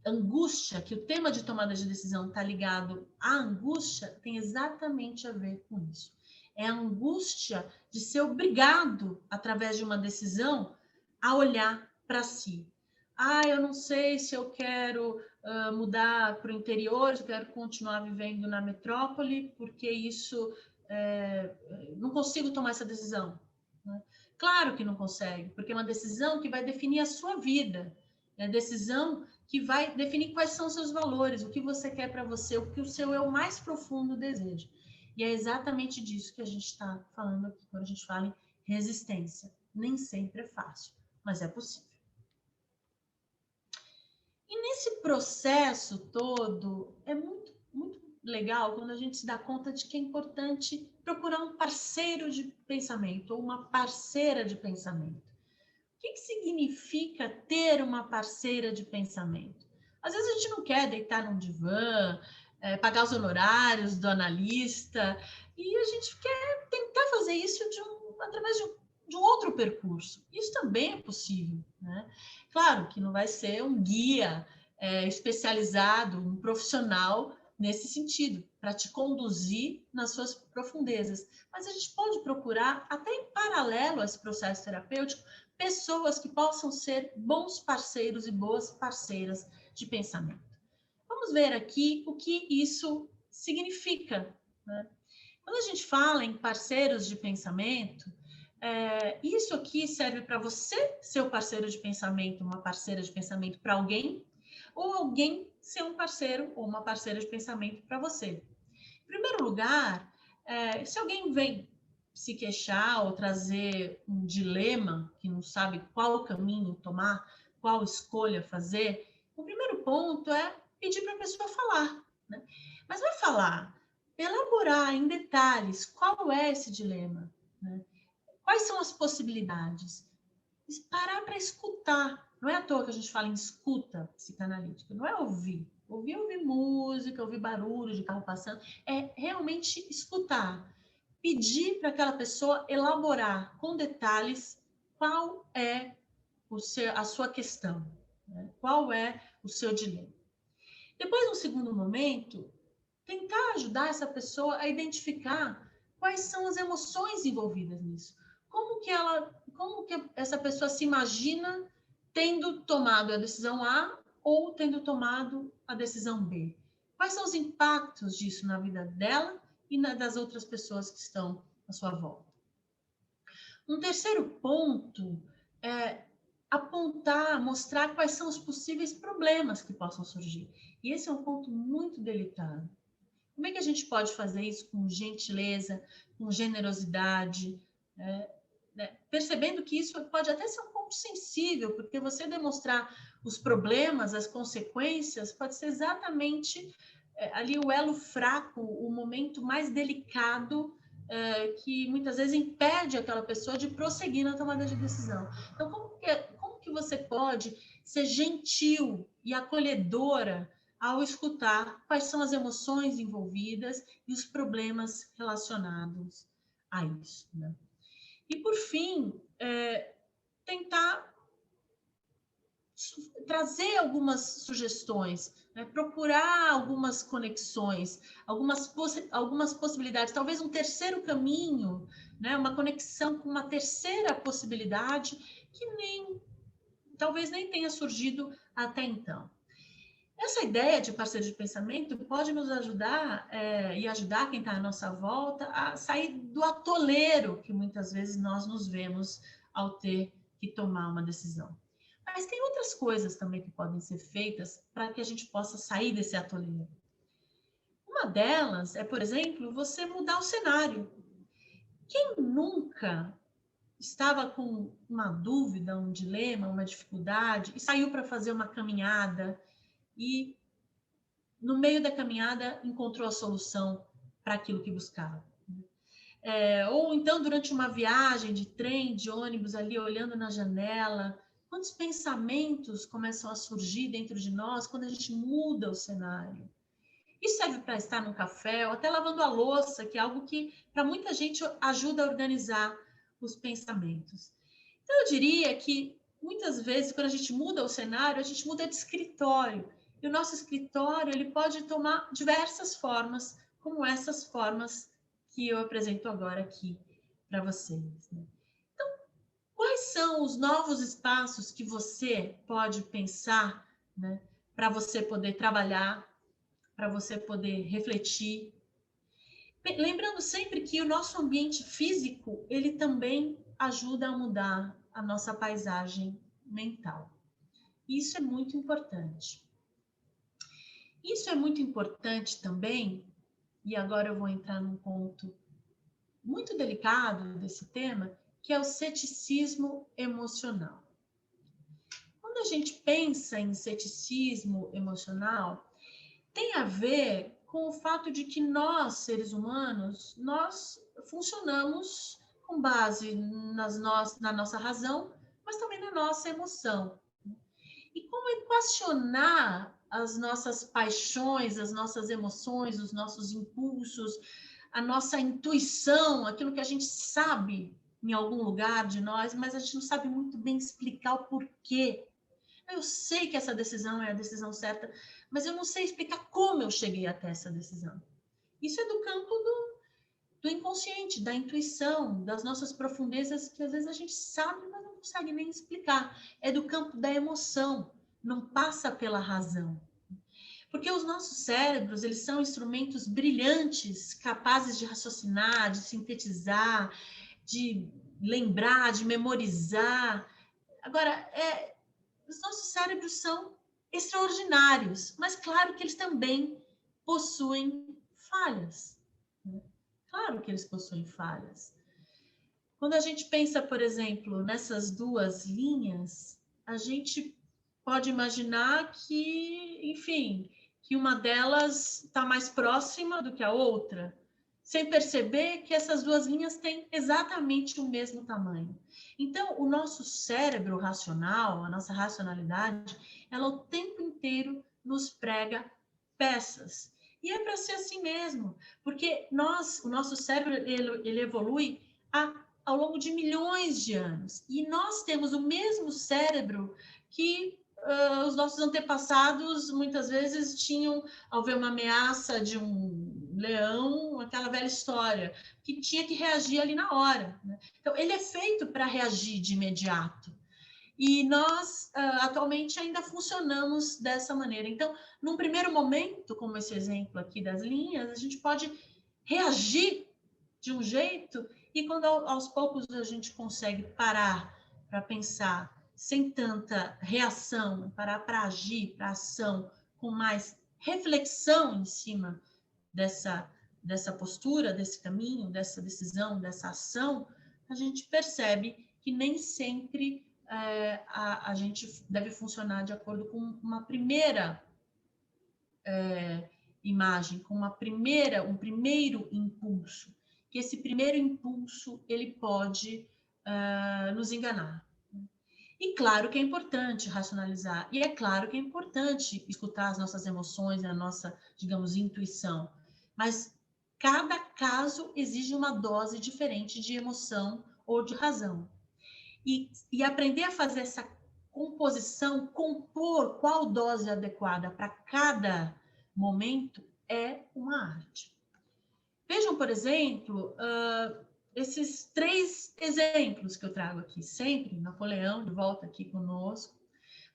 angústia, que o tema de tomada de decisão está ligado à angústia, tem exatamente a ver com isso. É a angústia de ser obrigado, através de uma decisão, a olhar para si. Eu não sei se eu quero mudar para o interior, se eu quero continuar vivendo na metrópole, porque isso não consigo tomar essa decisão. Né? Claro que não consegue, porque é uma decisão que vai definir a sua vida. É a decisão que vai definir quais são os seus valores, o que você quer para você, o que o seu eu mais profundo deseja. E é exatamente disso que a gente está falando aqui, quando a gente fala em resistência. Nem sempre é fácil, mas é possível. E nesse processo todo, é muito, muito legal quando a gente se dá conta de que é importante procurar um parceiro de pensamento ou uma parceira de pensamento. O que significa ter uma parceira de pensamento? Às vezes a gente não quer deitar num divã, pagar os honorários do analista, e a gente quer tentar fazer isso através de um outro percurso. Isso também é possível, né? Claro que não vai ser um guia especializado, um profissional nesse sentido, para te conduzir nas suas profundezas. Mas a gente pode procurar, até em paralelo a esse processo terapêutico, pessoas que possam ser bons parceiros e boas parceiras de pensamento. Vamos ver aqui o que isso significa, né? Quando a gente fala em parceiros de pensamento, isso aqui serve para você ser o parceiro de pensamento, uma parceira de pensamento para alguém, ou alguém ser um parceiro ou uma parceira de pensamento para você. Em primeiro lugar, se alguém vem se queixar ou trazer um dilema, que não sabe qual caminho tomar, qual escolha fazer, o primeiro ponto é pedir para a pessoa falar, né? Mas vai falar, elaborar em detalhes qual é esse dilema, né? Quais são as possibilidades? Parar para escutar. Não é à toa que a gente fala em escuta psicanalítica, não é ouvir. Ouvir música, ouvir barulho de carro passando, é realmente escutar. Pedir para aquela pessoa elaborar com detalhes qual é a sua questão, né? Qual é o seu dilema. Depois, no segundo momento, tentar ajudar essa pessoa a identificar quais são as emoções envolvidas nisso. Como que essa pessoa se imagina tendo tomado a decisão A ou tendo tomado a decisão B? Quais são os impactos disso na vida dela e das outras pessoas que estão à sua volta? Um terceiro ponto é apontar, mostrar quais são os possíveis problemas que possam surgir. E esse é um ponto muito delicado. Como é que a gente pode fazer isso com gentileza, com generosidade, né? Percebendo que isso pode até ser um ponto sensível, porque você demonstrar os problemas, as consequências, pode ser exatamente ali o elo fraco, o momento mais delicado que muitas vezes impede aquela pessoa de prosseguir na tomada de decisão. Então, como que você pode ser gentil e acolhedora ao escutar quais são as emoções envolvidas e os problemas relacionados a isso, né? E, por fim, tentar trazer algumas sugestões, né? Procurar algumas conexões, algumas possibilidades, talvez um terceiro caminho, né? Uma conexão com uma terceira possibilidade que talvez nem tenha surgido até então. Essa ideia de parceiro de pensamento pode nos ajudar e ajudar quem está à nossa volta a sair do atoleiro que muitas vezes nós nos vemos ao ter que tomar uma decisão. Mas tem outras coisas também que podem ser feitas para que a gente possa sair desse atoleiro. Uma delas é, por exemplo, você mudar o cenário. Quem nunca estava com uma dúvida, um dilema, uma dificuldade e saiu para fazer uma caminhada e no meio da caminhada encontrou a solução para aquilo que buscava? Ou então durante uma viagem de trem, de ônibus, ali olhando na janela, quantos pensamentos começam a surgir dentro de nós quando a gente muda o cenário? Isso serve para estar no café ou até lavando a louça, que é algo que para muita gente ajuda a organizar os pensamentos. Então eu diria que muitas vezes quando a gente muda o cenário, a gente muda de escritório. E o nosso escritório ele pode tomar diversas formas, como essas formas que eu apresento agora aqui para vocês, né? Então, quais são os novos espaços que você pode pensar, né, para você poder trabalhar, para você poder refletir? Lembrando sempre que o nosso ambiente físico, ele também ajuda a mudar a nossa paisagem mental. Isso é muito importante. Isso é muito importante também, e agora eu vou entrar num ponto muito delicado desse tema, que é o ceticismo emocional. Quando a gente pensa em ceticismo emocional, tem a ver com o fato de que nós, seres humanos, nós funcionamos com base na nossa razão, mas também na nossa emoção. E como equacionar as nossas paixões, as nossas emoções, os nossos impulsos, a nossa intuição, aquilo que a gente sabe em algum lugar de nós, mas a gente não sabe muito bem explicar o porquê. Eu sei que essa decisão é a decisão certa, mas eu não sei explicar como eu cheguei até essa decisão. Isso é do campo do inconsciente, da intuição, das nossas profundezas, que às vezes a gente sabe, mas não consegue nem explicar. É do campo da emoção, não passa pela razão. Porque os nossos cérebros, eles são instrumentos brilhantes, capazes de raciocinar, de sintetizar, de lembrar, de memorizar. Agora, os nossos cérebros são extraordinários, mas claro que eles também possuem falhas. Né? Claro que eles possuem falhas. Quando a gente pensa, por exemplo, nessas duas linhas, a gente pode imaginar que, enfim, que uma delas está mais próxima do que a outra, sem perceber que essas duas linhas têm exatamente o mesmo tamanho. Então, o nosso cérebro racional, a nossa racionalidade, ela o tempo inteiro nos prega peças. E é para ser assim mesmo, porque o nosso cérebro, ele evolui ao longo de milhões de anos. E nós temos o mesmo cérebro que os nossos antepassados muitas vezes tinham, ao ver uma ameaça de um leão, aquela velha história, que tinha que reagir ali na hora. Né? Então, ele é feito para reagir de imediato. E nós, atualmente, ainda funcionamos dessa maneira. Então, num primeiro momento, como esse exemplo aqui das linhas, a gente pode reagir de um jeito, e quando aos poucos a gente consegue parar para pensar sem tanta reação, parar para agir, para ação, com mais reflexão em cima dessa postura, desse caminho, dessa decisão, dessa ação, a gente percebe que nem sempre a gente deve funcionar de acordo com uma primeira imagem, com um primeiro impulso, que esse primeiro impulso ele pode nos enganar. E claro que é importante racionalizar, e é claro que é importante escutar as nossas emoções, a nossa, digamos, intuição, mas cada caso exige uma dose diferente de emoção ou de razão. E aprender a fazer essa composição, compor qual dose adequada para cada momento é uma arte. Vejam, por exemplo, esses 3 exemplos que eu trago aqui, sempre Napoleão de volta aqui conosco,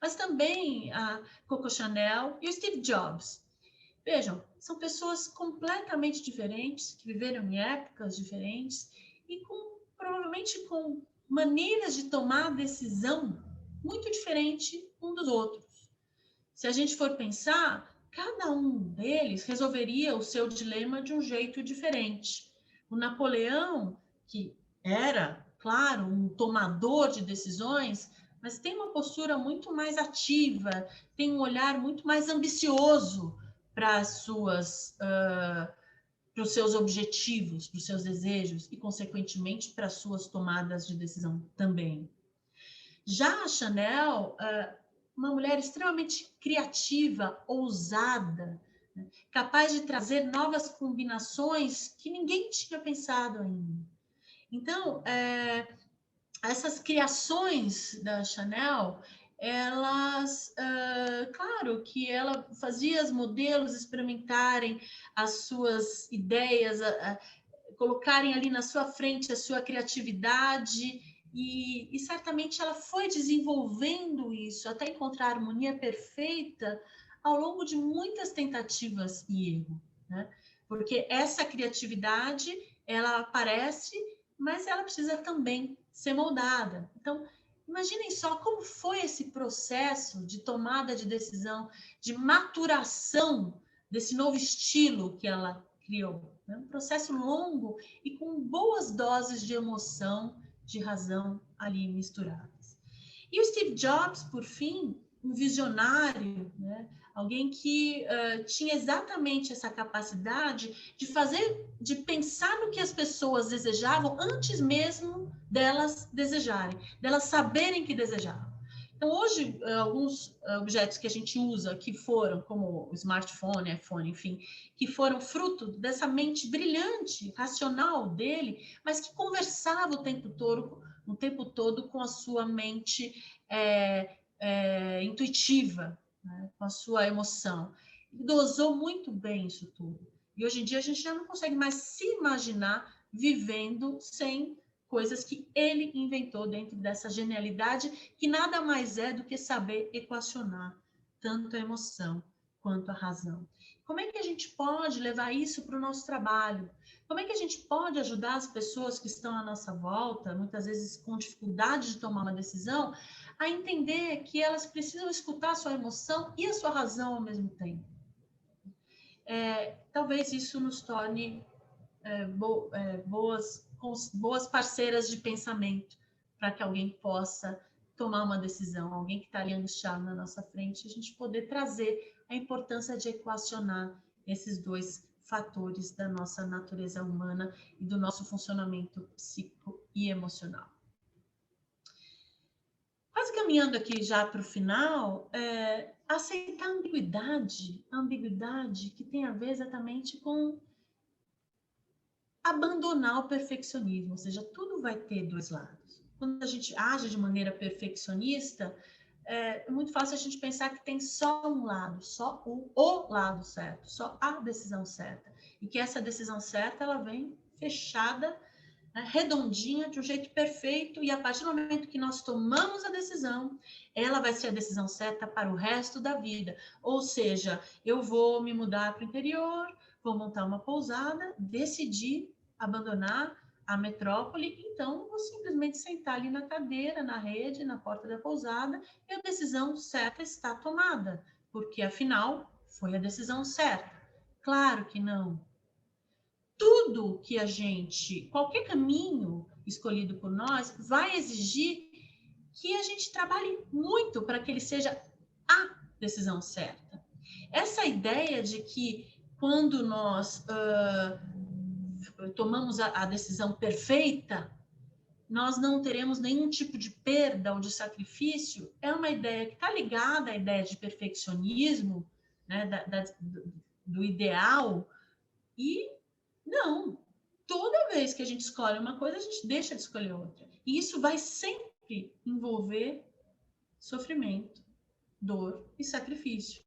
mas também a Coco Chanel e o Steve Jobs. Vejam, são pessoas completamente diferentes, que viveram em épocas diferentes e provavelmente com maneiras de tomar decisão muito diferente um dos outros. Se a gente for pensar, cada um deles resolveria o seu dilema de um jeito diferente. O Napoleão, que era, claro, um tomador de decisões, mas tem uma postura muito mais ativa, tem um olhar muito mais ambicioso para os seus objetivos, para os seus desejos e, consequentemente, para as suas tomadas de decisão também. Já a Chanel, uma mulher extremamente criativa, ousada, né? Capaz de trazer novas combinações que ninguém tinha pensado ainda. Então, essas criações da Chanel, elas, claro que ela fazia os modelos experimentarem as suas ideias, colocarem ali na sua frente a sua criatividade, e certamente ela foi desenvolvendo isso até encontrar a harmonia perfeita ao longo de muitas tentativas e erro, né? Porque essa criatividade, ela aparece, mas ela precisa também ser moldada. Então, imaginem só como foi esse processo de tomada de decisão, de maturação desse novo estilo que ela criou. Né? Um processo longo e com boas doses de emoção, de razão ali misturadas. E o Steve Jobs, por fim, um visionário, né? Alguém que tinha exatamente essa capacidade de pensar no que as pessoas desejavam antes mesmo delas desejarem, delas saberem que desejavam. Então, hoje, alguns objetos que a gente usa, que foram, como o smartphone, iPhone, enfim, que foram fruto dessa mente brilhante, racional dele, mas que conversava o tempo todo com a sua mente intuitiva, né, com a sua emoção. Ele dosou muito bem isso tudo. E hoje em dia a gente já não consegue mais se imaginar vivendo sem coisas que ele inventou dentro dessa genialidade, que nada mais é do que saber equacionar tanto a emoção quanto a razão. Como é que a gente pode levar isso para o nosso trabalho? Como é que a gente pode ajudar as pessoas que estão à nossa volta, muitas vezes com dificuldade de tomar uma decisão, a entender que elas precisam escutar a sua emoção e a sua razão ao mesmo tempo? Talvez isso nos torne boas parceiras de pensamento para que alguém possa tomar uma decisão, alguém que está ali angustiado na nossa frente, a gente poder trazer a importância de equacionar esses dois fatores da nossa natureza humana e do nosso funcionamento psíquico e emocional. Quase caminhando aqui já para o final, aceitar a ambiguidade que tem a ver exatamente com abandonar o perfeccionismo, ou seja, tudo vai ter dois lados. Quando a gente age de maneira perfeccionista, é muito fácil a gente pensar que tem só um lado, só o lado certo, só a decisão certa. E que essa decisão certa, ela vem fechada, né, redondinha, de um jeito perfeito, e a partir do momento que nós tomamos a decisão, ela vai ser a decisão certa para o resto da vida. Ou seja, eu vou me mudar para o interior, vou montar uma pousada, decidir abandonar a metrópole, então vou simplesmente sentar ali na cadeira, na rede, na porta da pousada, e a decisão certa está tomada, porque afinal foi a decisão certa. Claro que não. Tudo que qualquer caminho escolhido por nós, vai exigir que a gente trabalhe muito para que ele seja a decisão certa. Essa ideia de que quando nós tomamos a decisão perfeita, nós não teremos nenhum tipo de perda ou de sacrifício, é uma ideia que está ligada à ideia de perfeccionismo, né, do ideal, e não. Toda vez que a gente escolhe uma coisa, a gente deixa de escolher outra. E isso vai sempre envolver sofrimento, dor e sacrifício.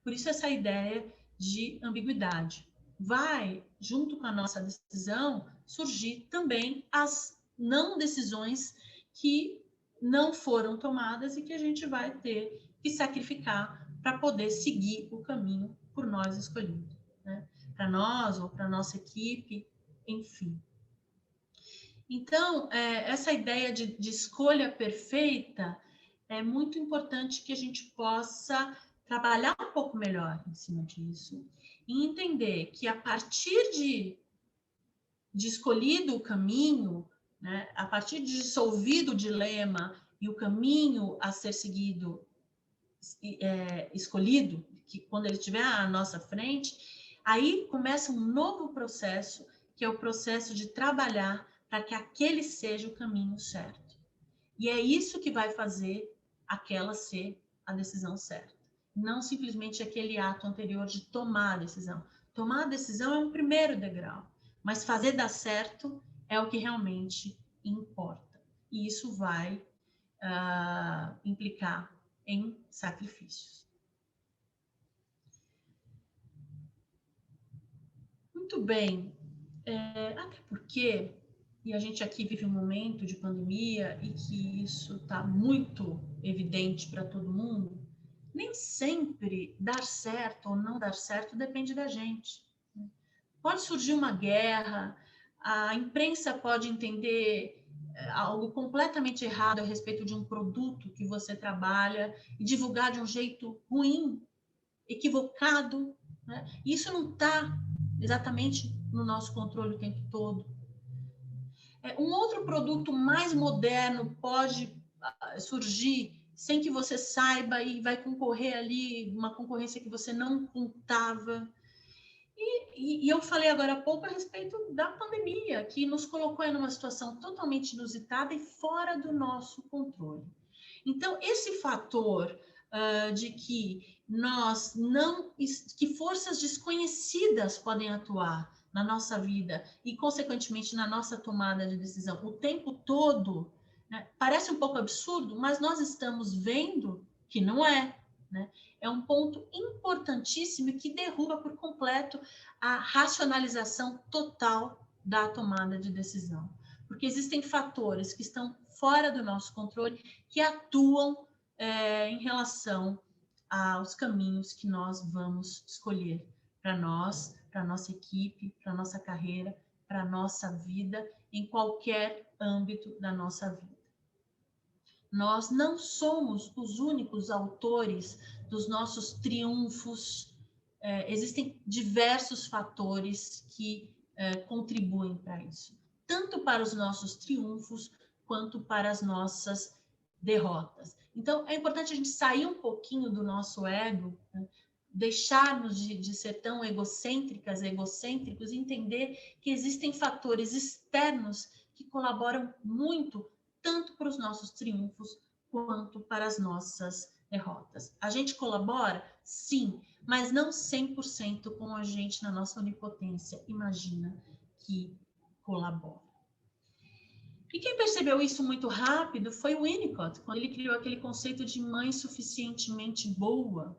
Por isso essa ideia de ambiguidade. Vai, junto com a nossa decisão, surgir também as não decisões que não foram tomadas e que a gente vai ter que sacrificar para poder seguir o caminho por nós escolhido, né? Para nós ou para nossa equipe, enfim. Então, essa ideia de escolha perfeita é muito importante que a gente possa trabalhar um pouco melhor em cima disso e entender que a partir de escolhido o caminho, né, a partir de dissolvido o dilema e o caminho a ser seguido, escolhido, que quando ele estiver à nossa frente, aí começa um novo processo, que é o processo de trabalhar para que aquele seja o caminho certo. E é isso que vai fazer aquela ser a decisão certa. Não simplesmente aquele ato anterior de tomar a decisão. Tomar a decisão é um primeiro degrau, mas fazer dar certo é o que realmente importa. E isso vai implicar em sacrifícios. Muito bem. Até porque, e a gente aqui vive um momento de pandemia e que isso está muito evidente para todo mundo, nem sempre dar certo ou não dar certo depende da gente. Pode surgir uma guerra, a imprensa pode entender algo completamente errado a respeito de um produto que você trabalha e divulgar de um jeito ruim, equivocado, né? Isso não está exatamente no nosso controle o tempo todo. Um outro produto mais moderno pode surgir sem que você saiba e vai concorrer ali, uma concorrência que você não contava. E eu falei agora há pouco a respeito da pandemia, que nos colocou em uma situação totalmente inusitada e fora do nosso controle. Então, esse fator de que que forças desconhecidas podem atuar na nossa vida e, consequentemente, na nossa tomada de decisão o tempo todo, né? Parece um pouco absurdo, mas nós estamos vendo que não é, né? É um ponto importantíssimo que derruba por completo a racionalização total da tomada de decisão. Porque existem fatores que estão fora do nosso controle que atuam em relação aos caminhos que nós vamos escolher para nós, para a nossa equipe, para a nossa carreira, para a nossa vida, em qualquer âmbito da nossa vida. Nós não somos os únicos autores dos nossos triunfos. Existem diversos fatores que contribuem para isso, tanto para os nossos triunfos quanto para as nossas derrotas. Então, é importante a gente sair um pouquinho do nosso ego, né? Deixarmos de ser tão egocêntricos, e entender que existem fatores externos que colaboram muito, tanto para os nossos triunfos quanto para as nossas derrotas. A gente colabora? Sim, mas não 100% com a gente na nossa onipotência. Imagina que colabora. E quem percebeu isso muito rápido foi o Winnicott, quando ele criou aquele conceito de mãe suficientemente boa,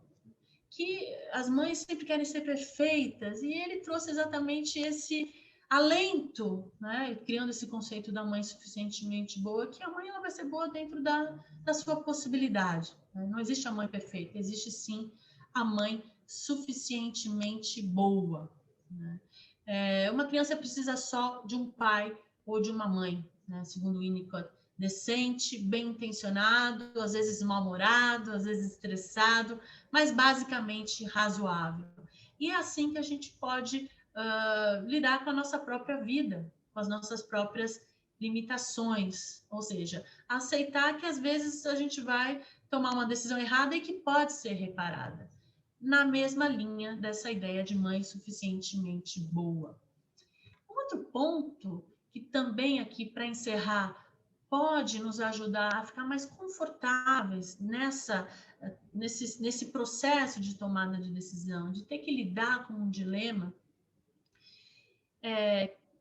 que as mães sempre querem ser perfeitas, e ele trouxe exatamente esse alento, né, criando esse conceito da mãe suficientemente boa, que a mãe ela vai ser boa dentro da sua possibilidade, né? Não existe a mãe perfeita, existe sim a mãe suficientemente boa, né? Uma criança precisa só de um pai ou de uma mãe, né? Segundo Winnicott, decente, bem intencionado, às vezes mal-humorado, às vezes estressado, mas basicamente razoável. E é assim que a gente pode lidar com a nossa própria vida, com as nossas próprias limitações, ou seja, aceitar que às vezes a gente vai tomar uma decisão errada e que pode ser reparada, na mesma linha dessa ideia de mãe suficientemente boa. Um outro ponto que também aqui, para encerrar, pode nos ajudar a ficar mais confortáveis nesse processo de tomada de decisão, de ter que lidar com um dilema,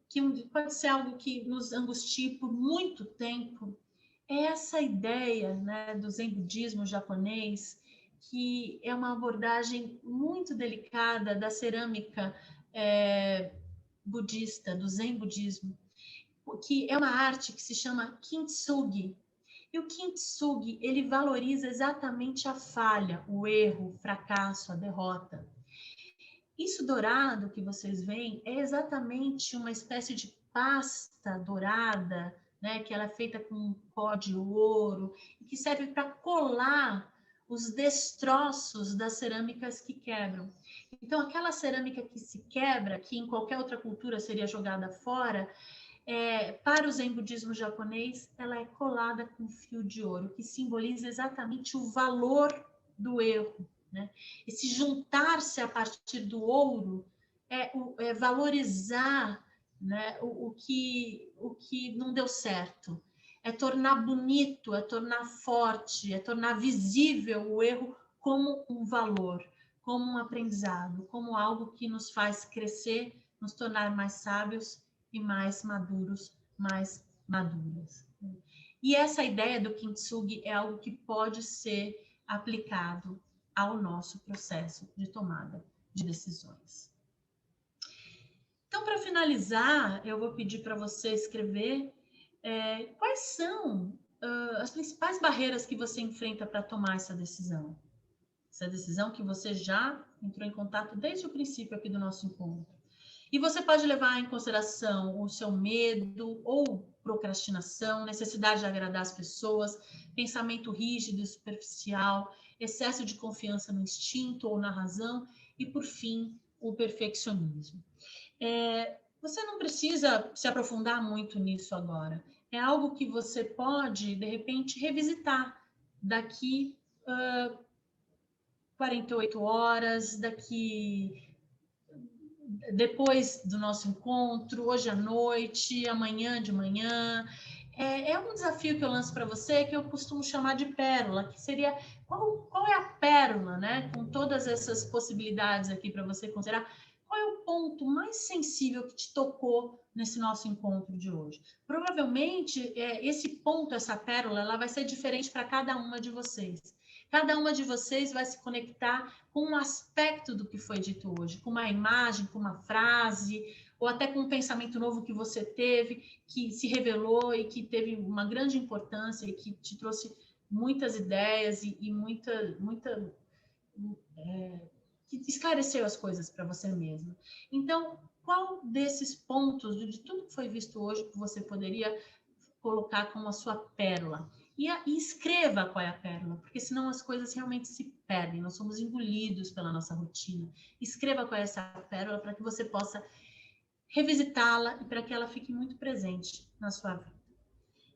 que pode ser algo que nos angustie por muito tempo, é essa ideia, né, do Zen budismo japonês, que é uma abordagem muito delicada da cerâmica budista, do Zen budismo, que é uma arte que se chama Kintsugi. E o Kintsugi, ele valoriza exatamente a falha, o erro, o fracasso, a derrota. Isso dourado que vocês veem é exatamente uma espécie de pasta dourada, né, que ela é feita com pó de ouro, e que serve para colar os destroços das cerâmicas que quebram. Então, aquela cerâmica que se quebra, que em qualquer outra cultura seria jogada fora, para o Zen budismo japonês, ela é colada com fio de ouro, que simboliza exatamente o valor do erro, né? Esse juntar-se a partir do ouro é valorizar, né, o que não deu certo, é tornar bonito, é tornar forte, é tornar visível o erro como um valor, como um aprendizado, como algo que nos faz crescer, nos tornar mais sábios e mais maduros, mais maduras. E essa ideia do Kintsugi é algo que pode ser aplicado ao nosso processo de tomada de decisões. Então, para finalizar, eu vou pedir para você escrever quais são as principais barreiras que você enfrenta para tomar essa decisão. Essa decisão que você já entrou em contato desde o princípio aqui do nosso encontro. E você pode levar em consideração o seu medo ou procrastinação, necessidade de agradar as pessoas, pensamento rígido e superficial, excesso de confiança no instinto ou na razão e, por fim, o perfeccionismo. Você não precisa se aprofundar muito nisso agora. É algo que você pode, de repente, revisitar daqui 48 horas, depois do nosso encontro, hoje à noite, amanhã de manhã. É um desafio que eu lanço para você, que eu costumo chamar de pérola, que seria qual é a pérola, né? Com todas essas possibilidades aqui para você considerar, qual é o ponto mais sensível que te tocou nesse nosso encontro de hoje? Provavelmente, esse ponto, essa pérola, ela vai ser diferente para cada uma de vocês. Cada uma de vocês vai se conectar com um aspecto do que foi dito hoje, com uma imagem, com uma frase, ou até com um pensamento novo que você teve, que se revelou e que teve uma grande importância e que te trouxe muitas ideias e que esclareceu as coisas para você mesmo. Então, qual desses pontos, de tudo que foi visto hoje, que você poderia colocar como a sua pérola? E escreva qual é a pérola, porque senão as coisas realmente se perdem, nós somos engolidos pela nossa rotina. Escreva qual é essa pérola para que você possa revisitá-la e para que ela fique muito presente na sua vida.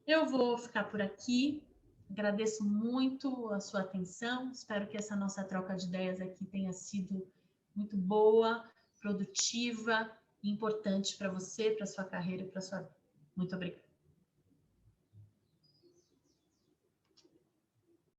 Eu vou ficar por aqui. Agradeço muito a sua atenção. Espero que essa nossa troca de ideias aqui tenha sido muito boa, produtiva e importante para você, para sua carreira e para sua vida. Muito obrigada.